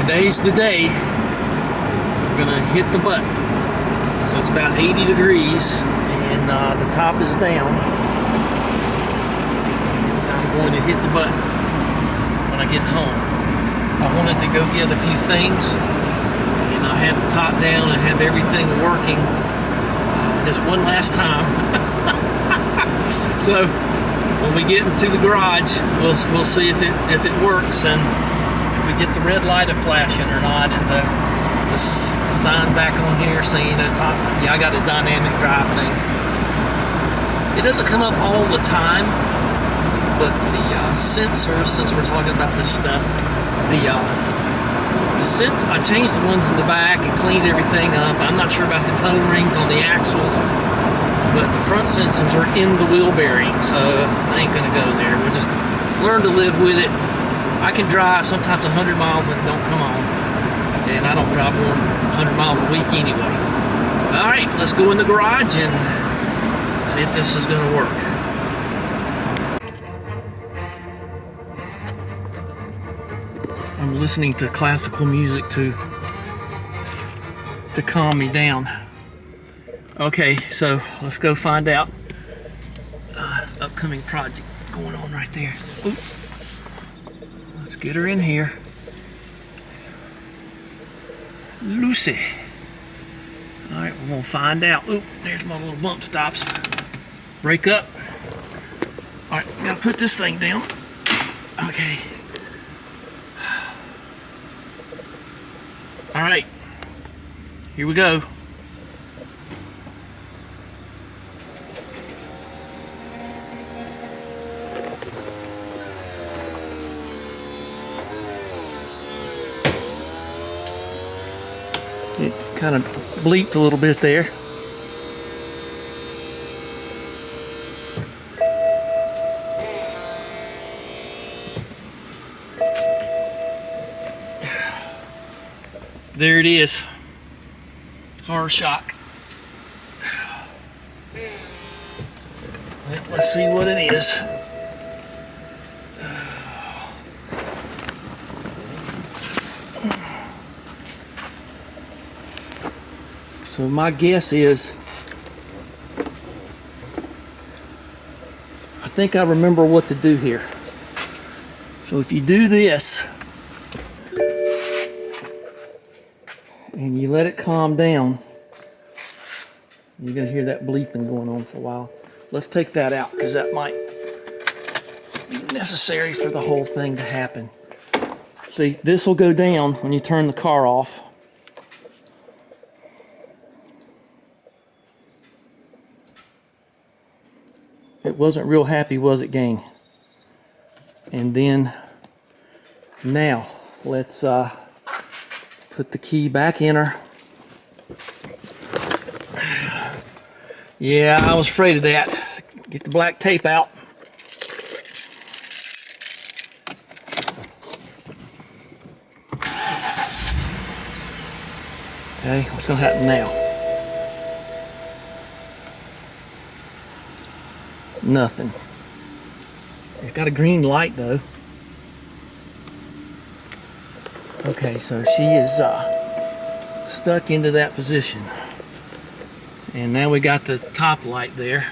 today's the day. We're gonna hit the button. So it's about 80 degrees and the top is down. I'm going to hit the button when I get home. I wanted to go get a few things and I have the top down and have everything working just one last time. So when we get into the garage, we'll see if it works and if we get the red light flashing or not, and the sign back on here saying the top. Yeah, I got a dynamic drive thing. It doesn't come up all the time, but the sensors, since we're talking about this stuff, I changed the ones in the back and cleaned everything up. I'm not sure about the tone rings on the axles, but the front sensors are in the wheel bearing, so I ain't gonna go there. We'll just learn to live with it. I can drive sometimes 100 miles and it don't come on, and I don't drive more than 100 miles a week anyway. All right, let's go in the garage and see if this is gonna work. I'm listening to classical music to calm me down. Okay, so let's go find out. Upcoming project going on right there. Oop. Let's get her in here. Lucy. All right, we're gonna find out. Oop, there's my little bump stops. Break up. All right, gotta put this thing down. Okay. All right, here we go. It kind of bleeped a little bit there. There it is. Horror shock. Let's see what it is. So my guess is, I think I remember what to do here. So if you do this, and you let it calm down, you're gonna hear that bleeping going on for a while. Let's take that out, because that might be necessary for the whole thing to happen. See, this will go down when you turn the car off. It wasn't real happy, was it, gang? And then, now, let's put the key back in her. Yeah, I was afraid of that. Get the black tape out. Okay, what's gonna happen now? Nothing. It's got a green light though. Okay, so she is stuck into that position. And now we got the top light there.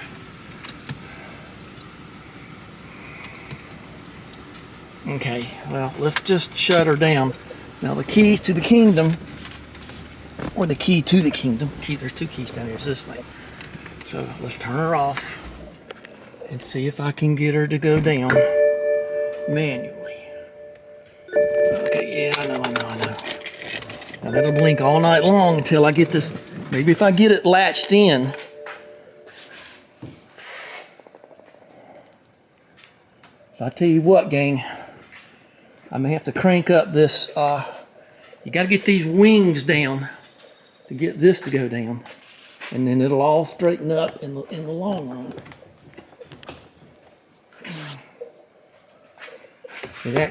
Okay, well, let's just shut her down. Now the keys to the kingdom, or the key to the kingdom, there's two keys down here, it's this thing. So let's turn her off and see if I can get her to go down manually. Okay, yeah, I know. Now that'll blink all night long until I get this, maybe if I get it latched in. So I tell you what, gang, I may have to crank up this, you gotta get these wings down to get this to go down. And then it'll all straighten up in the long run.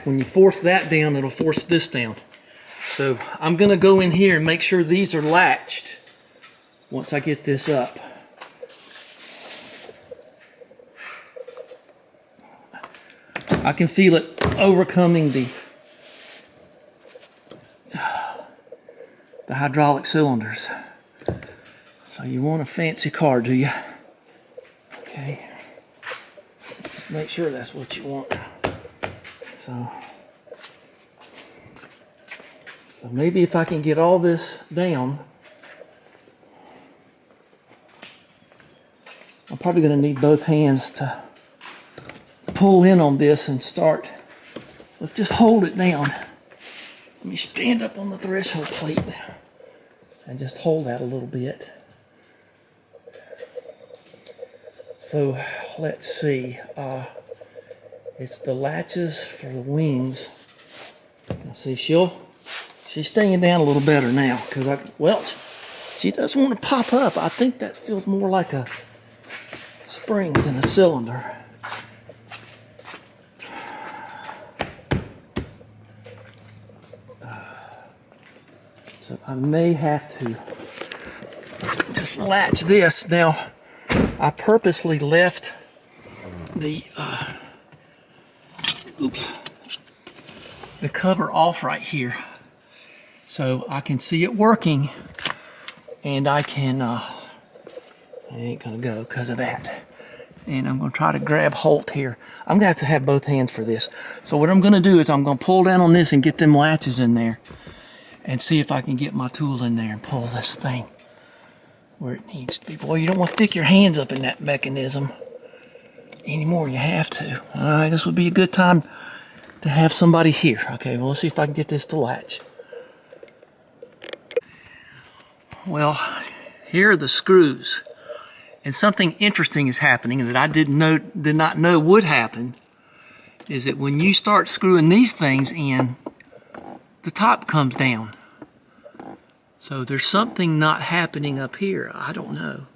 When you force that down, it'll force this down. So I'm gonna go in here and make sure these are latched once I get this up. I can feel it overcoming the the hydraulic cylinders. So you want a fancy car, do you? Okay. Just make sure that's what you want. So maybe if I can get all this down, I'm probably going to need both hands to pull in on this and start. Let's just hold it down. Let me stand up on the threshold plate and just hold that a little bit. So let's see. It's the latches for the wings. Now see, she's staying down a little better now because she does want to pop up. I think that feels more like a spring than a cylinder. So I may have to just latch this. Now, I purposely left the cover off right here so I can see it working, and I can I ain't gonna go because of that. And I'm gonna try to grab hold here. I'm gonna have to have both hands for this. So what I'm gonna do is I'm gonna pull down on this and get them latches in there and see if I can get my tool in there and pull this thing where it needs to be. Boy, you don't want to stick your hands up in that mechanism anymore. You have to. This would be a good time to have somebody here. Okay, well, let's see if I can get this to latch. Well, here are the screws. And something interesting is happening that I did not know would happen, is that when you start screwing these things in, the top comes down. So there's something not happening up here. I don't know,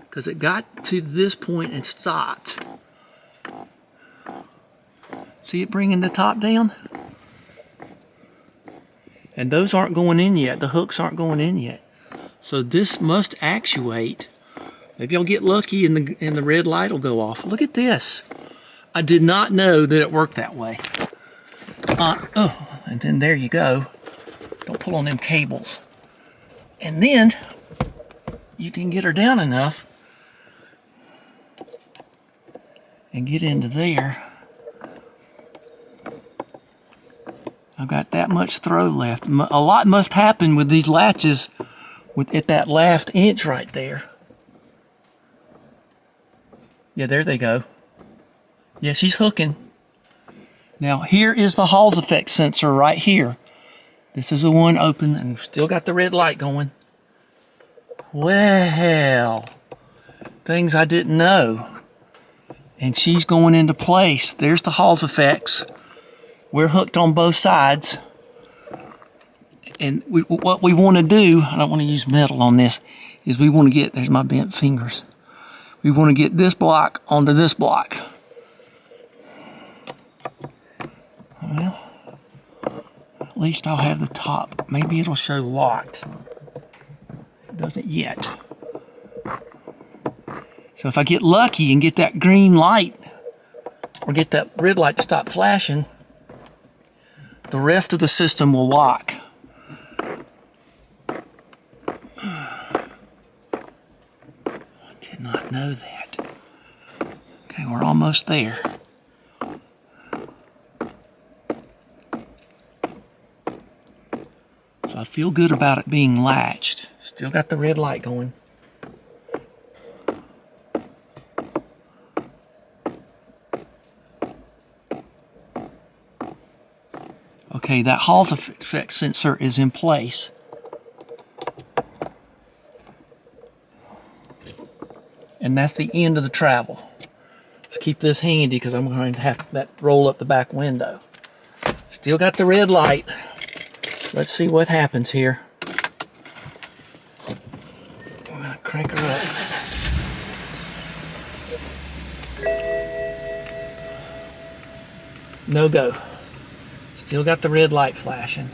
because it got to this point and stopped. See it bringing the top down? And those aren't going in yet. The hooks aren't going in yet. So this must actuate. Maybe I'll get lucky and the red light will go off. Look at this. I did not know that it worked that way. And then there you go. Don't pull on them cables. And then you can get her down enough and get into there. I've got that much throw left. A lot must happen with these latches at that last inch right there. Yeah, there they go. Yeah, she's hooking. Now here is the Hall effect sensor right here. This is the one open and still got the red light going. Well, things I didn't know. And she's going into place. There's the Hall effects. We're hooked on both sides. And what we want to do, I don't want to use metal on this, is we want to get, there's my bent fingers. We want to get this block onto this block. Well, at least I'll have the top. Maybe it'll show locked. It doesn't yet. So if I get lucky and get that green light, or get that red light to stop flashing, the rest of the system will lock. I did not know that. Okay, we're almost there. So I feel good about it being latched. Still got the red light going. Okay, that Hall effect sensor is in place. And that's the end of the travel. Let's keep this handy because I'm going to have that roll up the back window. Still got the red light. Let's see what happens here. I'm going to crank her up. No go. Still got the red light flashing.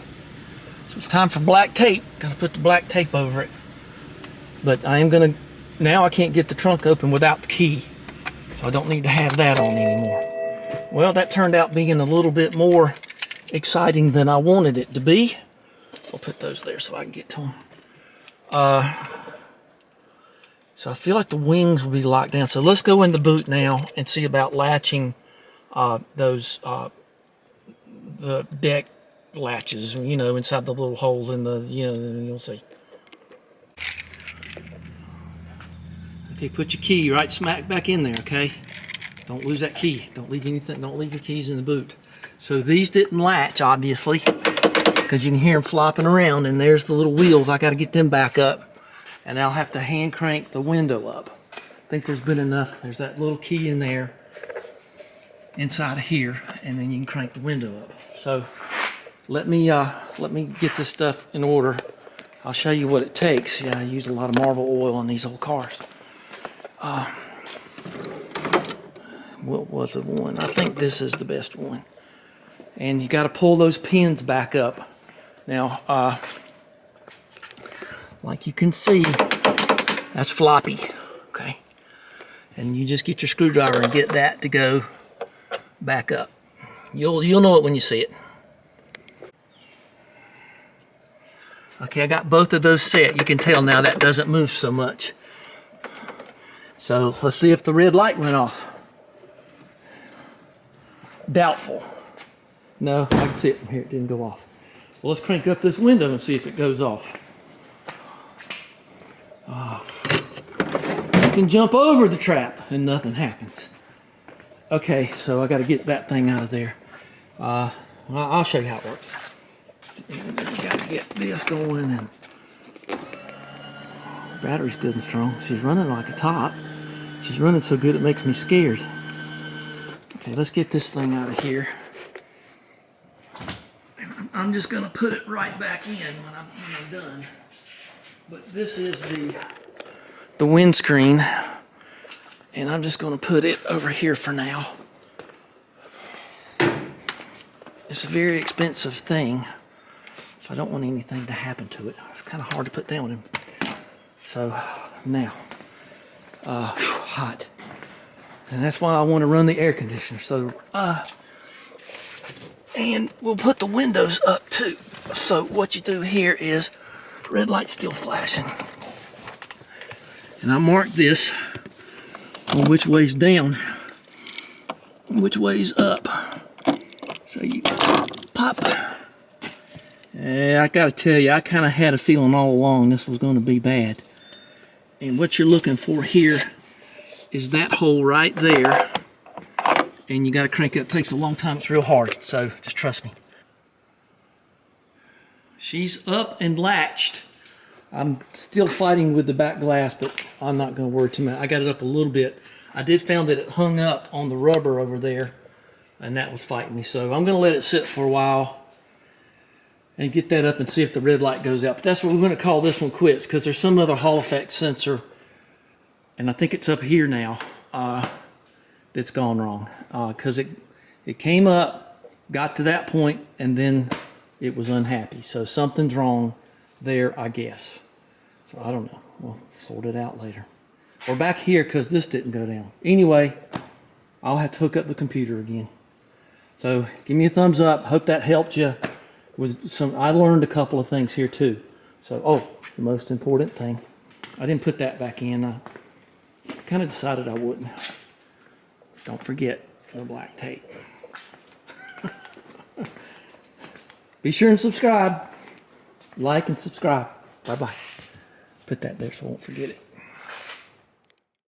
So it's time for black tape. Gotta put the black tape over it. But I am gonna, now I can't get the trunk open without the key. So I don't need to have that on anymore. Well, that turned out being a little bit more exciting than I wanted it to be. We'll put those there so I can get to them. So I feel like the wings will be locked down. So let's go in the boot now and see about latching those the deck latches, you know, inside the little hole in the, you know, you'll see. Okay, put your key right smack back in there, okay? Don't lose that key. Don't leave anything, don't leave your keys in the boot. So these didn't latch, obviously, because you can hear them flopping around, and there's the little wheels. I got to get them back up, and I'll have to hand crank the window up. I think there's been enough. There's that little key in there inside of here, and then you can crank the window up. So let me get this stuff in order. I'll show you what it takes. Yeah, I used a lot of Marvel oil on these old cars. What was the one? I think this is the best one. And you got to pull those pins back up. Now, like you can see, that's floppy, okay? And you just get your screwdriver and get that to go back up. You'll know it when you see it. Okay, I got both of those set. You can tell now that doesn't move so much. So let's see if the red light went off. Doubtful. No, I can see it from here. It didn't go off. Well, let's crank up this window and see if it goes off. You can jump over the trap and nothing happens. Okay, so I got to get that thing out of there. I'll show you how it works. We got to get this going, and battery's good and strong. She's running like a top. She's running so good it makes me scared. Okay, let's get this thing out of here. I'm just going to put it right back in when I'm done. But this is the windscreen, and I'm just going to put it over here for now. It's a very expensive thing, so I don't want anything to happen to it. It's kind of hard to put down. So now, hot. And that's why I want to run the air conditioner. So, and we'll put the windows up too. So what you do here is, red light's still flashing. And I marked this on which way's down and which way's up. So you pop. Yeah, I gotta tell you, I kind of had a feeling all along this was going to be bad. And what you're looking for here is that hole right there, and you got to crank it up. It takes a long time. It's real hard, so just trust me. She's up and latched. I'm still fighting with the back glass, but I'm not going to worry too much. I got it up a little bit. I did found that it hung up on the rubber over there, and that was fighting me. So I'm going to let it sit for a while and get that up and see if the red light goes out. But that's what we're going to call this one quits, because there's some other Hall effect sensor, and I think it's up here now, that's gone wrong. Because it came up, got to that point, and then it was unhappy. So something's wrong there, I guess. So I don't know. We'll sort it out later. We're back here because this didn't go down. Anyway, I'll have to hook up the computer again. So give me a thumbs up. Hope that helped you with some. I learned a couple of things here too. So, the most important thing. I didn't put that back in. I kind of decided I wouldn't. Don't forget the black tape. Be sure and subscribe. Like and subscribe. Bye-bye. Put that there so I won't forget it.